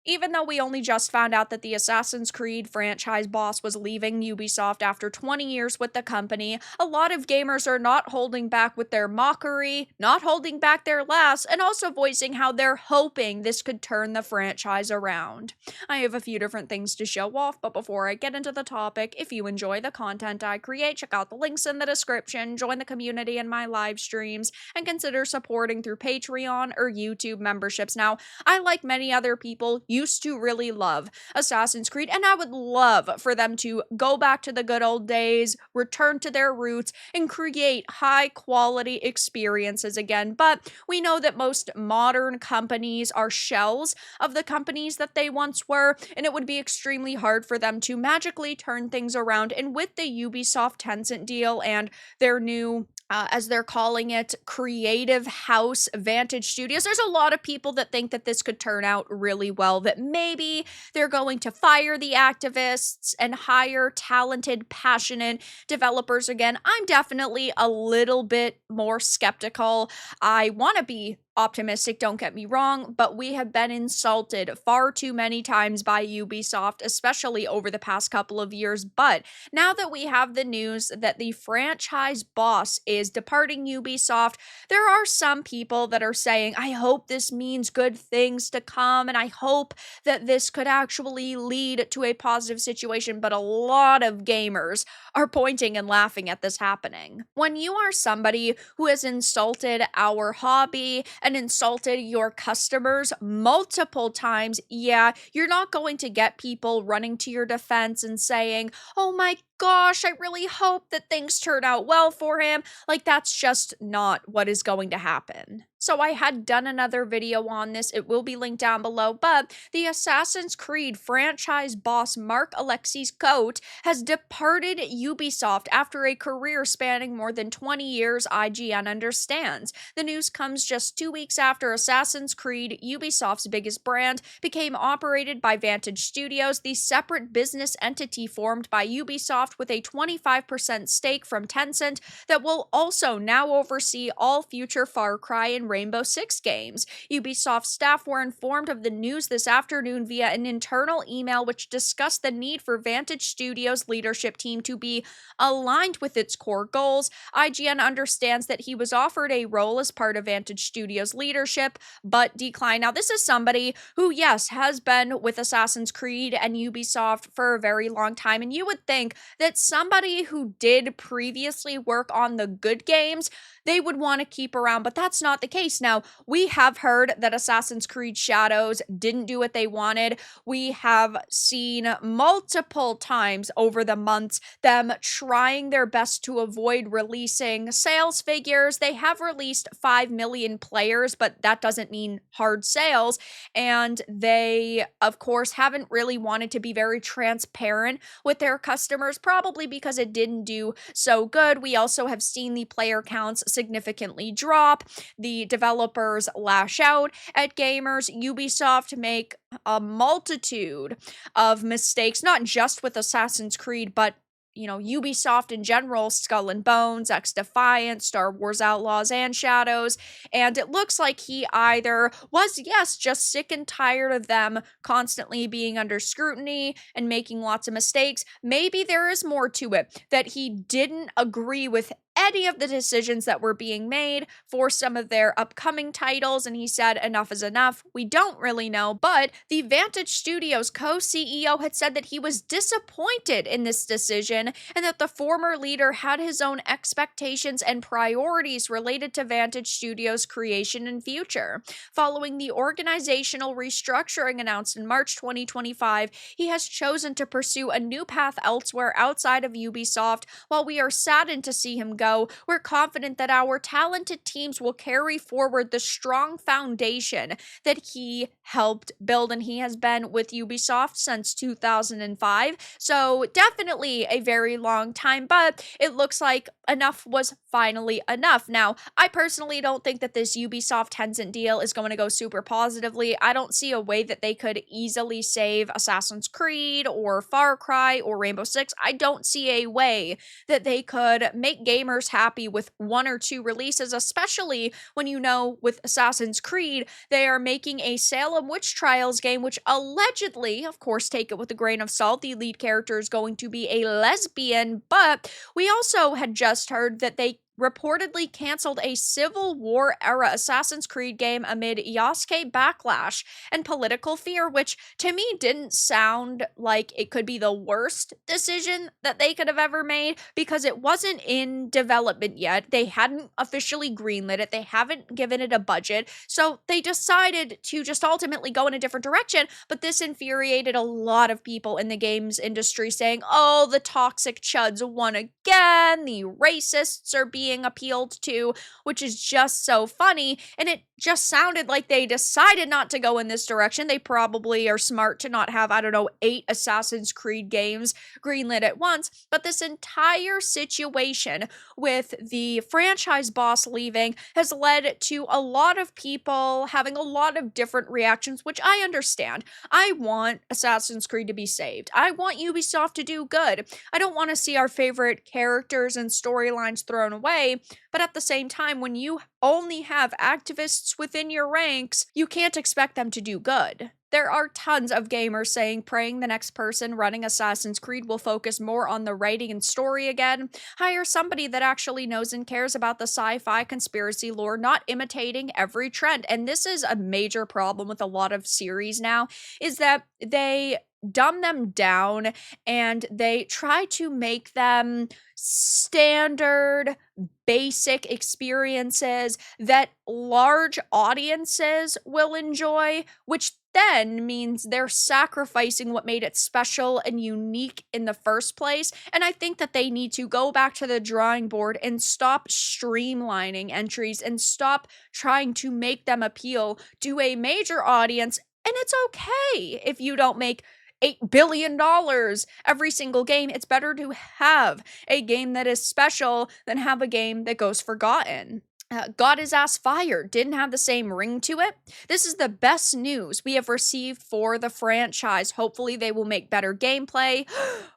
Even though we only just found out that the Assassin's Creed franchise boss was leaving Ubisoft after 20 years with the company, a lot of gamers are not holding back with their mockery, not holding back their laughs, and also voicing how they're hoping this could turn the franchise around. I have a few different things to show off, but before I get into the topic, if you enjoy the content I create, check out the links in the description, join the community in my live streams, and consider supporting through Patreon or YouTube memberships. Now, I, like many other people, used to really love Assassin's Creed, and I would love for them to go back to the good old days, return to their roots, and create high quality experiences again. But we know that most modern companies are shells of the companies that they once were, and it would be extremely hard for them to magically turn things around. And with the Ubisoft Tencent deal and their new as they're calling it, creative house Vantage Studios. There's a lot of people that think that this could turn out really well, that maybe they're going to fire the activists and hire talented, passionate developers again. I'm definitely a little bit more skeptical. I want to be optimistic, don't get me wrong, but we have been insulted far too many times by Ubisoft, especially over the past couple of years. But now that we have the news that the franchise boss is departing Ubisoft, there are some people that are saying, I hope this means good things to come, and I hope that this could actually lead to a positive situation. But a lot of gamers are pointing and laughing at this happening. When you are somebody who has insulted our hobby and insulted your customers multiple times, yeah, you're not going to get people running to your defense and saying, oh my gosh, I really hope that things turn out well for him. Like, that's just not what is going to happen. So I had done another video on this, it will be linked down below, but the Assassin's Creed franchise boss Mark Alexis Cote has departed Ubisoft after a career spanning more than 20 years, IGN understands. The news comes just 2 weeks after Assassin's Creed, Ubisoft's biggest brand, became operated by Vantage Studios, the separate business entity formed by Ubisoft with a 25% stake from Tencent that will also now oversee all future Far Cry and Rainbow Six games. Ubisoft staff were informed of the news this afternoon via an internal email which discussed the need for Vantage Studios' leadership team to be aligned with its core goals. IGN understands that he was offered a role as part of Vantage Studios' leadership, but declined. Now, this is somebody who, yes, has been with Assassin's Creed and Ubisoft for a very long time, and you would think that somebody who did previously work on the good games, they would want to keep around, but that's not the case. Now, we have heard that Assassin's Creed Shadows didn't do what they wanted. We have seen multiple times over the months them trying their best to avoid releasing sales figures. They have released 5 million players, but that doesn't mean hard sales. And they, of course, haven't really wanted to be very transparent with their customers, probably because it didn't do so good. We also have seen the player counts significantly drop. The developers lash out at gamers. Ubisoft make a multitude of mistakes, not just with Assassin's Creed, but Ubisoft in general, Skull and Bones, X Defiant, Star Wars Outlaws, and Shadows. And it looks like he either was, yes, just sick and tired of them constantly being under scrutiny and making lots of mistakes. Maybe there is more to it, that he didn't agree with any of the decisions that were being made for some of their upcoming titles, and he said enough is enough. We don't really know, but the Vantage Studios co-CEO had said that he was disappointed in this decision and that the former leader had his own expectations and priorities related to Vantage Studios' creation and future. Following the organizational restructuring announced in March 2025, he has chosen to pursue a new path elsewhere outside of Ubisoft. While we are saddened to see him go, we're confident that our talented teams will carry forward the strong foundation that he helped build, and he has been with Ubisoft since 2005, so definitely a very long time, but it looks like enough was finally enough. Now, I personally don't think that this Ubisoft Tencent deal is going to go super positively. I don't see a way that they could easily save Assassin's Creed or Far Cry or Rainbow Six. I don't see a way that they could make gamers gamers happy with 1 or 2 releases, especially when you know with Assassin's Creed, they are making a Salem Witch Trials game, which allegedly, of course, take it with a grain of salt, the lead character is going to be a lesbian, but we also had just heard that they reportedly canceled a Civil War era Assassin's Creed game amid Yasuke backlash and political fear, which to me didn't sound like it could be the worst decision that they could have ever made because it wasn't in development yet. They hadn't officially greenlit it, they haven't given it a budget, so they decided to just ultimately go in a different direction. But this infuriated a lot of people in the games industry, saying, oh, the toxic chuds won again, the racists are being appealed to, which is just so funny. And it just sounded like they decided not to go in this direction. They probably are smart to not have, I don't know, 8 Assassin's Creed games greenlit at once. But this entire situation with the franchise boss leaving has led to a lot of people having a lot of different reactions, which I understand. I want Assassin's Creed to be saved. I want Ubisoft to do good. I don't want to see our favorite characters and storylines thrown away. But at the same time, when you only have activists within your ranks, you can't expect them to do good. There are tons of gamers saying praying the next person running Assassin's Creed will focus more on the writing and story again. Hire somebody that actually knows and cares about the sci-fi conspiracy lore, not imitating every trend. And this is a major problem with a lot of series now, is that they dumb them down and they try to make them standard, basic experiences that large audiences will enjoy, which then means they're sacrificing what made it special and unique in the first place. And I think that they need to go back to the drawing board and stop streamlining entries and stop trying to make them appeal to a major audience. And it's okay if you don't make $8 billion every single game. It's better to have a game that is special than have a game that goes forgotten. Got his ass fired, didn't have the same ring to it. This is the best news we have received for the franchise. Hopefully they will make better gameplay.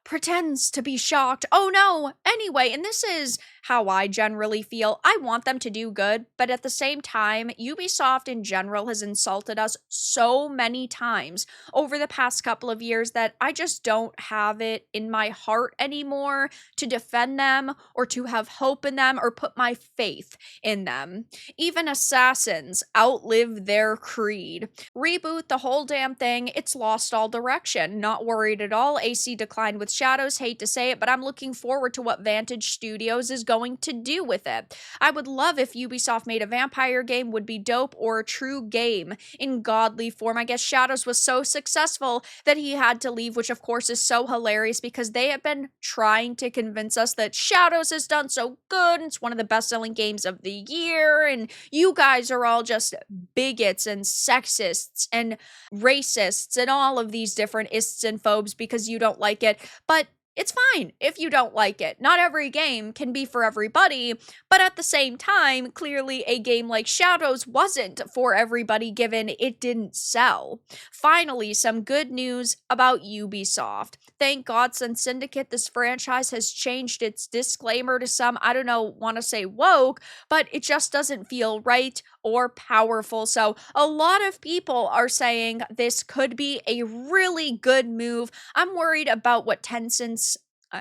Pretends to be shocked. Oh no! Anyway, and this is how I generally feel. I want them to do good, but at the same time, Ubisoft in general has insulted us so many times over the past couple of years that I just don't have it in my heart anymore to defend them or to have hope in them or put my faith in them. Even assassins outlive their creed. Reboot the whole damn thing, it's lost all direction. Not worried at all. AC declined with Shadows, hate to say it, but I'm looking forward to what Vantage Studios is going to do with it. I would love if Ubisoft made a vampire game, would be dope, or a true game in godly form. I guess Shadows was so successful that he had to leave, which of course is so hilarious because they have been trying to convince us that Shadows has done so good, it's one of the best-selling games of the year, and you guys are all just bigots and sexists and racists and all of these different ists and phobes because you don't like it. But it's fine if you don't like it. Not every game can be for everybody, but at the same time, clearly a game like Shadows wasn't for everybody given it didn't sell. Finally, some good news about Ubisoft. Thank God, since Syndicate, this franchise has changed its disclaimer to some, I don't know, want to say woke, but it just doesn't feel right or powerful. So a lot of people are saying this could be a really good move. I'm worried about what Tencent's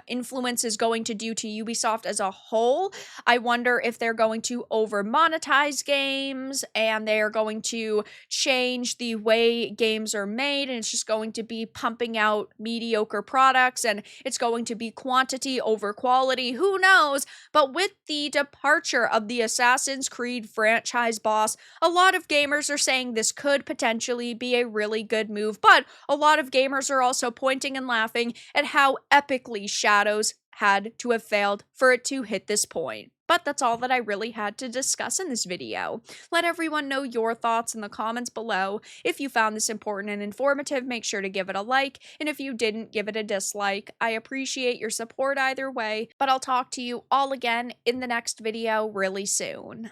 influence is going to do to Ubisoft as a whole. I wonder if they're going to over monetize games and they're going to change the way games are made, and it's just going to be pumping out mediocre products and it's going to be quantity over quality. Who knows? But with the departure of the Assassin's Creed franchise boss, a lot of gamers are saying this could potentially be a really good move, but a lot of gamers are also pointing and laughing at how epically Shadows had to have failed for it to hit this point. But that's all that I really had to discuss in this video. Let everyone know your thoughts in the comments below. If you found this important and informative, make sure to give it a like, and if you didn't, give it a dislike. I appreciate your support either way, but I'll talk to you all again in the next video really soon.